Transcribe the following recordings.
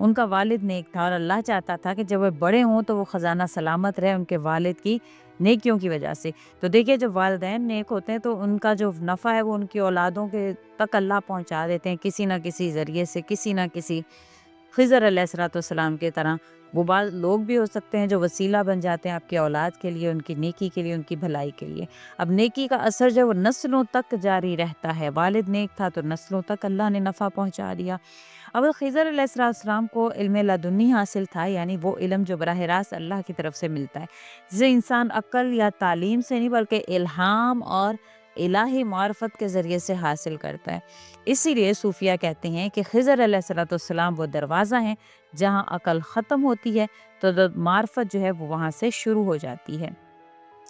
ان کا والد نیک تھا اور اللہ چاہتا تھا کہ جب وہ بڑے ہوں تو وہ خزانہ سلامت رہے ان کے والد کی نیکیوں کی وجہ سے۔ تو دیکھیے جب والدین نیک ہوتے ہیں تو ان کا جو نفع ہے وہ ان کی اولادوں کے تک اللہ پہنچا دیتے ہیں کسی نہ کسی ذریعے سے، کسی نہ کسی خضر علیہ الصلوۃ والسلام کی طرح۔ وہ بعض لوگ بھی ہو سکتے ہیں جو وسیلہ بن جاتے ہیں آپ کی اولاد کے لیے، ان کی نیکی کے لیے، ان کی بھلائی کے لیے۔ اب نیکی کا اثر جو ہے وہ نسلوں تک جاری رہتا ہے۔ والد نیک تھا تو نسلوں تک اللہ نے نفع پہنچا دیا۔ اب خضر علیہ السلام کو علم لدنی حاصل تھا، یعنی وہ علم جو براہ راست اللہ کی طرف سے ملتا ہے، جسے انسان عقل یا تعلیم سے نہیں بلکہ الہام اور الہی معرفت کے ذریعے سے حاصل کرتا ہے۔ اسی لیے صوفیہ کہتے ہیں کہ خضر علیہ السلام وہ دروازہ ہیں جہاں عقل ختم ہوتی ہے تو معرفت جو ہے وہ وہاں سے شروع ہو جاتی ہے۔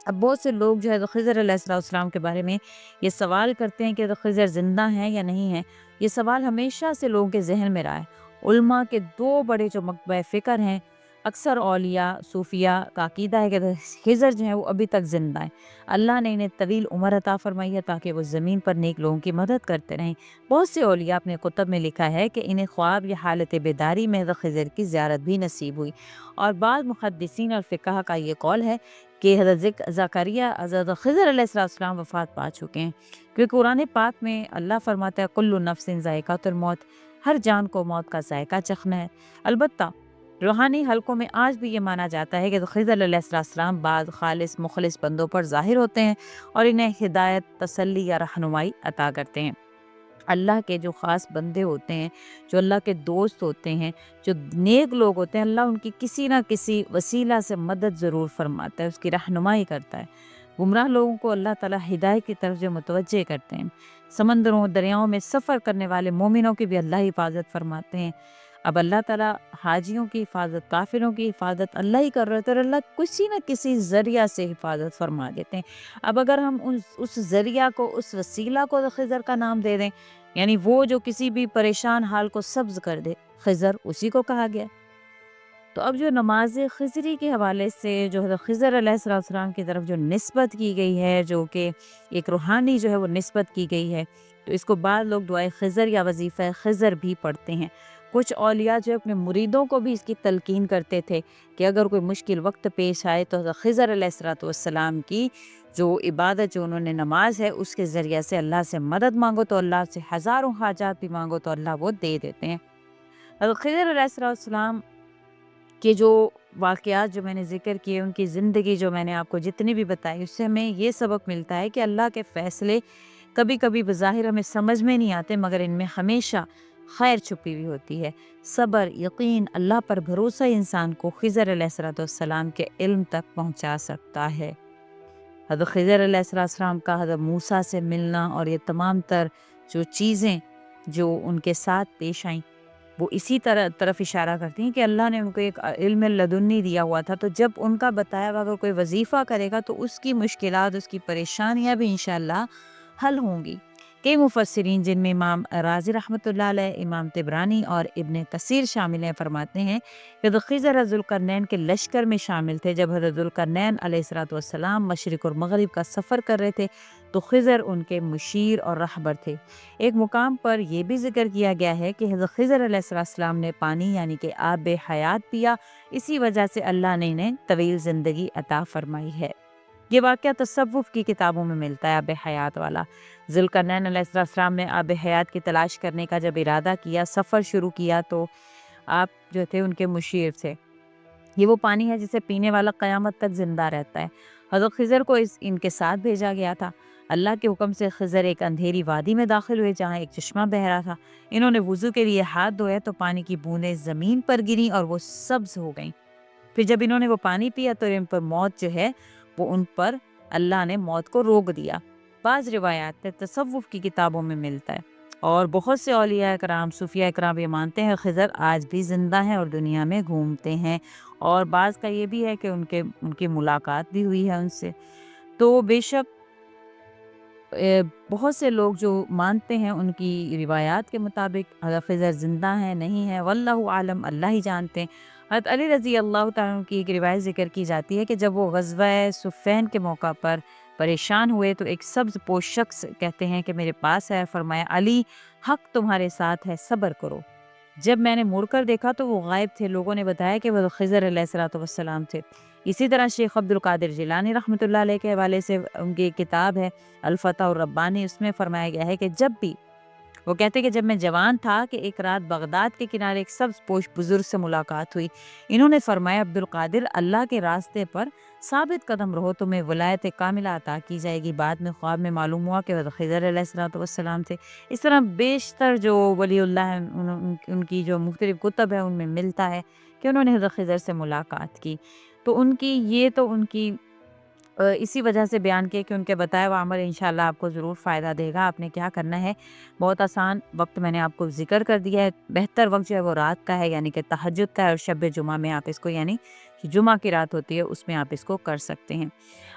اب بہت سے لوگ جو ہے تو خضر علیہ السلام کے بارے میں یہ سوال کرتے ہیں کہ تو خضر زندہ ہیں یا نہیں ہیں۔ یہ سوال ہمیشہ سے لوگوں کے ذہن میں رہا ہے۔ علماء کے دو بڑے جو مکتبہ فکر ہیں، اکثر اولیاء صوفیہ کا عقیدہ ہے کہ خضر جو ہیں وہ ابھی تک زندہ ہیں۔ اللہ نے انہیں طویل عمر عطا فرمائی ہے تاکہ وہ زمین پر نیک لوگوں کی مدد کرتے رہیں۔ بہت سے اولیاء اپنے کتب میں لکھا ہے کہ انہیں خواب یا حالت بیداری میں حضرت خضر کی زیارت بھی نصیب ہوئی، اور بعض محدثین اور فقہ کا یہ قول ہے کہ حضرت زکریا حضرت خضر علیہ السلام وفات پا چکے ہیں، کیونکہ قرآن پاک میں اللہ فرماتا ہے کل نفس ذائقۃ الموت، ہر جان کو موت کا ذائقہ چکھنا ہے۔ البتہ روحانی حلقوں میں آج بھی یہ مانا جاتا ہے کہ خضر علیہ السلام بعض خالص مخلص بندوں پر ظاہر ہوتے ہیں اور انہیں ہدایت، تسلی یا رہنمائی عطا کرتے ہیں۔ اللہ کے جو خاص بندے ہوتے ہیں، جو اللہ کے دوست ہوتے ہیں، جو نیک لوگ ہوتے ہیں، اللہ ان کی کسی نہ کسی وسیلہ سے مدد ضرور فرماتا ہے، اس کی رہنمائی کرتا ہے۔ گمراہ لوگوں کو اللہ تعالیٰ ہدایت کی طرف جو متوجہ کرتے ہیں۔ سمندروں دریاؤں میں سفر کرنے والے مومنوں کی بھی اللہ حفاظت فرماتے ہیں۔ اب اللہ تعالیٰ حاجیوں کی حفاظت، کافروں کی حفاظت اللہ ہی کر رہے تھے، اور اللہ کسی نہ کسی ذریعہ سے حفاظت فرما دیتے ہیں۔ اب اگر ہم اس ذریعہ کو، اس وسیلہ کو خضر کا نام دے دیں، یعنی وہ جو کسی بھی پریشان حال کو سبز کر دے، خضر اسی کو کہا گیا۔ تو اب جو نماز خضری کے حوالے سے جو حضرت خضر علیہ السلام کی طرف جو نسبت کی گئی ہے، جو کہ ایک روحانی جو ہے وہ نسبت کی گئی ہے، تو اس کو بعض لوگ دعائے خضر یا وظیفہ خضر بھی پڑھتے ہیں۔ کچھ اولیاء جو اپنے مریدوں کو بھی اس کی تلقین کرتے تھے کہ اگر کوئی مشکل وقت پیش آئے تو حضرت خضر علیہ السلام کی جو عبادت، جو انہوں نے نماز ہے، اس کے ذریعے سے اللہ سے مدد مانگو تو اللہ سے ہزاروں حاجات بھی مانگو تو اللہ وہ دے دیتے ہیں۔ حضرت خضر علیہ السلام کے جو واقعات جو میں نے ذکر کیے، ان کی زندگی جو میں نے آپ کو جتنی بھی بتائی، اس سے ہمیں یہ سبق ملتا ہے کہ اللہ کے فیصلے کبھی کبھی بظاہر ہمیں سمجھ میں نہیں آتے، مگر ان میں ہمیشہ خیر چھپی ہوئی ہوتی ہے۔ صبر، یقین، اللہ پر بھروسہ انسان کو خضر علیہ السلام کے علم تک پہنچا سکتا ہے۔ حضرت خضر علیہ السلام کا حضرت موسیٰ سے ملنا اور یہ تمام تر جو چیزیں جو ان کے ساتھ پیش آئیں، وہ اسی طرف اشارہ کرتی ہیں کہ اللہ نے ان کو ایک علم لدنی دیا ہوا تھا، تو جب ان کا بتایا ہوا اگر کوئی وظیفہ کرے گا تو اس کی مشکلات، اس کی پریشانیاں بھی انشاءاللہ حل ہوں گی۔ کئی مفسرین جن میں امام رازی رحمۃ اللہ علیہ، امام طبرانی اور ابن کثیر شامل ہیں، فرماتے ہیں کہ خضر ذوالقرنین کے لشکر میں شامل تھے۔ جب حضرت ذوالقرنین علیہ السلام مشرق اور مغرب کا سفر کر رہے تھے تو خضر ان کے مشیر اور رہبر تھے۔ ایک مقام پر یہ بھی ذکر کیا گیا ہے کہ حضرت خضر علیہ السلام نے پانی یعنی کہ آب حیات پیا، اسی وجہ سے اللہ نے انہیں طویل زندگی عطا فرمائی ہے۔ یہ واقعہ تصوف کی کتابوں میں ملتا ہے، آب حیات والا۔ ذوالقرنین علیہ السلام نے آب حیات کی تلاش کرنے کا جب ارادہ کیا، سفر شروع کیا، تو آپ جو تھے ان کے مشیر تھے۔ یہ وہ پانی ہے جسے پینے والا قیامت تک زندہ رہتا ہے۔ حضرت خضر کو ان کے ساتھ بھیجا گیا تھا۔ اللہ کے حکم سے خضر ایک اندھیری وادی میں داخل ہوئے جہاں ایک چشمہ بہہ رہا تھا۔ انہوں نے وضو کے لیے ہاتھ دھوئے تو پانی کی بوندیں زمین پر گریں اور وہ سبز ہو گئیں۔ پھر جب انہوں نے وہ پانی پیا تو ان پر موت جو ہے وہ ان پر اللہ نے موت کو روک دیا۔ بعض روایات تصوف کی کتابوں میں ملتا ہے، اور بہت سے اولیاء اکرام، صوفیاء اکرام یہ مانتے ہیں خضر آج بھی زندہ ہیں اور دنیا میں گھومتے ہیں، اور بعض کا یہ بھی ہے کہ ان کی ملاقات بھی ہوئی ہے ان سے۔ تو بے شک بہت سے لوگ جو مانتے ہیں ان کی روایات کے مطابق حضرت خضر زندہ ہیں، نہیں ہیں، واللہ عالم، اللہ ہی جانتے ہیں۔ حضرت علی رضی اللہ تعالیٰ عنہ کی ایک روایت ذکر کی جاتی ہے کہ جب وہ غزوہ صفین کے موقع پر پریشان ہوئے تو ایک سبز پوش شخص کہتے ہیں کہ میرے پاس ہے، فرمایا علی حق تمہارے ساتھ ہے، صبر کرو۔ جب میں نے مڑ کر دیکھا تو وہ غائب تھے۔ لوگوں نے بتایا کہ وہ خضر علیہ الصلوۃ والسلام تھے۔ اسی طرح شیخ عبد القادر جیلانی رحمۃ اللہ علیہ کے حوالے سے ان کی کتاب ہے الفتح الربانی، اس میں فرمایا گیا ہے کہ جب بھی وہ کہتے کہ جب میں جوان تھا کہ ایک رات بغداد کے کنارے ایک سبز پوش بزرگ سے ملاقات ہوئی۔ انہوں نے فرمایا عبد القادر، اللہ کے راستے پر ثابت قدم رہو، تمہیں ولایت کاملہ عطا کی جائے گی۔ بعد میں خواب میں معلوم ہوا کہ وہ خضر علیہ الصلوۃ والسلام تھے۔ اس طرح بیشتر جو ولی اللہ ہیں ان کی جو مختلف کتب ہے ان میں ملتا ہے کہ انہوں نے حضرت خضر سے ملاقات کی۔ تو ان کی یہ تو ان کی اسی وجہ سے بیان کیا کہ ان کے بتائے ہوا عمل انشاءاللہ آپ کو ضرور فائدہ دے گا۔ آپ نے کیا کرنا ہے، بہت آسان وقت میں نے آپ کو ذکر کر دیا ہے۔ بہتر وقت جو ہے وہ رات کا ہے، یعنی کہ تہجد کا ہے، اور شب جمعہ میں آپ اس کو، یعنی جمعہ کی رات ہوتی ہے، اس میں آپ اس کو کر سکتے ہیں۔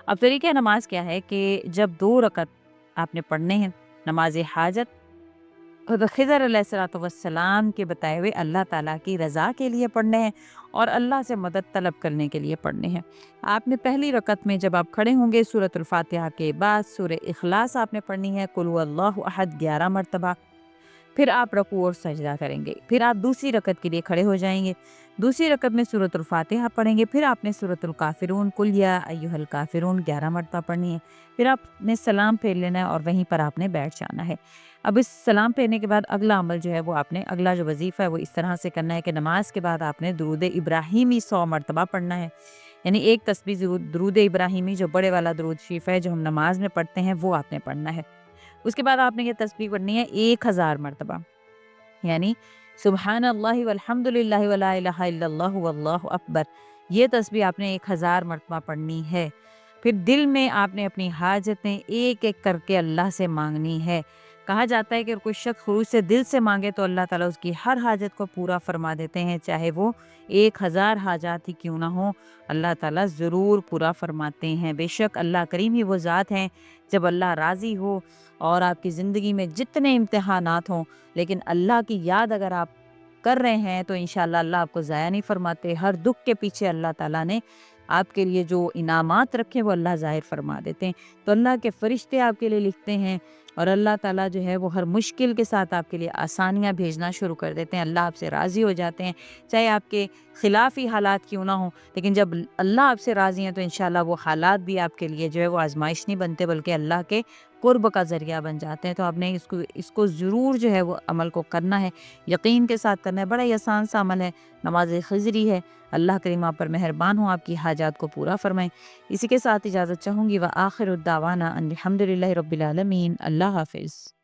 اب طریقہ نماز کیا ہے کہ جب 2 رکعت آپ نے پڑھنے ہیں نماز حاجت، حضرت خضر علیہ الصلوۃ والسلام کے بتائے ہوئے اللہ تعالیٰ کی رضا کے لیے پڑھنے ہیں اور اللہ سے مدد طلب کرنے کے لیے پڑھنے ہیں۔ آپ نے پہلی رکعت میں جب آپ کھڑے ہوں گے سورۃ الفاتحہ کے بعد سورہ اخلاص آپ نے پڑھنی ہے، قل هو اللہ احد 11 مرتبہ، پھر آپ رکوع اور سجدہ کریں گے۔ پھر آپ دوسری رکعت کے لیے کھڑے ہو جائیں گے، دوسری رکعت میں سورۃ الفاتحہ پڑھیں گے، پھر آپ نے سورۃ الکافرون قل یا ایھا الکافرون 11 مرتبہ پڑھنی ہے، پھر آپ نے سلام پھیر لینا ہے اور وہیں پر آپ نے بیٹھ جانا ہے۔ اب اس سلام پھیرنے کے بعد اگلا عمل جو ہے وہ آپ نے، اگلا جو وظیفہ ہے وہ اس طرح سے کرنا ہے کہ نماز کے بعد آپ نے درود ابراہیمی 100 مرتبہ پڑھنا ہے، یعنی ایک تسبیح درود ابراہیمی جو بڑے والا درود شریف ہے جو ہم نماز میں پڑھتے ہیں وہ آپ نے پڑھنا ہے۔ اس کے بعد آپ نے یہ تسبیح پڑھنی ہے 1000 مرتبہ، یعنی سبحان اللہ والحمد للہ ولا الہ الا اللہ واللہ اکبر، یہ تسبیح آپ نے 1000 مرتبہ پڑھنی ہے۔ پھر دل میں آپ نے اپنی حاجتیں ایک ایک کر کے اللہ سے مانگنی ہے۔ کہا جاتا ہے کہ اگر کوئی شخص خلوص سے دل سے مانگے تو اللہ تعالیٰ اس کی ہر حاجت کو پورا فرما دیتے ہیں، چاہے وہ 1000 حاجات ہی کیوں نہ ہوں، اللہ تعالیٰ ضرور پورا فرماتے ہیں۔ بے شک اللہ کریم ہی وہ ذات ہیں، جب اللہ راضی ہو اور آپ کی زندگی میں جتنے امتحانات ہوں لیکن اللہ کی یاد اگر آپ کر رہے ہیں تو انشاءاللہ اللہ آپ کو ضائع نہیں فرماتے۔ ہر دکھ کے پیچھے اللہ تعالیٰ نے آپ کے لیے جو انعامات رکھے وہ اللہ ظاہر فرما دیتے ہیں۔ تو اللہ کے فرشتے آپ کے لیے لکھتے ہیں اور اللہ تعالیٰ جو ہے وہ ہر مشکل کے ساتھ آپ کے لیے آسانیاں بھیجنا شروع کر دیتے ہیں۔ اللہ آپ سے راضی ہو جاتے ہیں، چاہے آپ کے خلاف ہی حالات کیوں نہ ہوں، لیکن جب اللہ آپ سے راضی ہیں تو انشاءاللہ وہ حالات بھی آپ کے لیے جو ہے وہ آزمائش نہیں بنتے بلکہ اللہ کے قرب کا ذریعہ بن جاتے ہیں۔ تو آپ نے اس کو ضرور جو ہے وہ عمل کو کرنا ہے، یقین کے ساتھ کرنا ہے۔ بڑا ہی آسان سا عمل ہے، نماز خضری ہے۔ اللہ کریم آپ پر مہربان ہوں، آپ کی حاجات کو پورا فرمائیں۔ اسی کے ساتھ اجازت چاہوں گی، وآخر الدعوانا ان الحمد للہ رب العالمین۔ اللہ حافظ۔